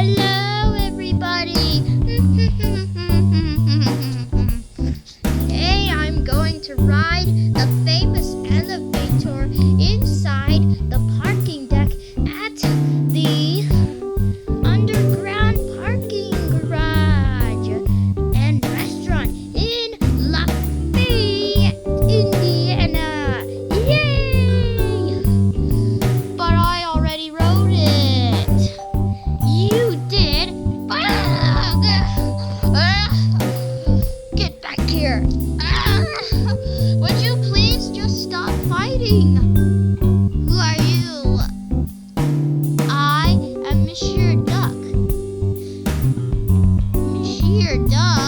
Hello, everybody. Hey, I'm going to ride the famous elevator inside the parking deck at the underground parking garage and restaurant in Lafayette, Indiana. Yay! But I already wrote it. You did? Get back here. Would you please just stop fighting? Who are you? I am Monsieur Duck. Monsieur Duck.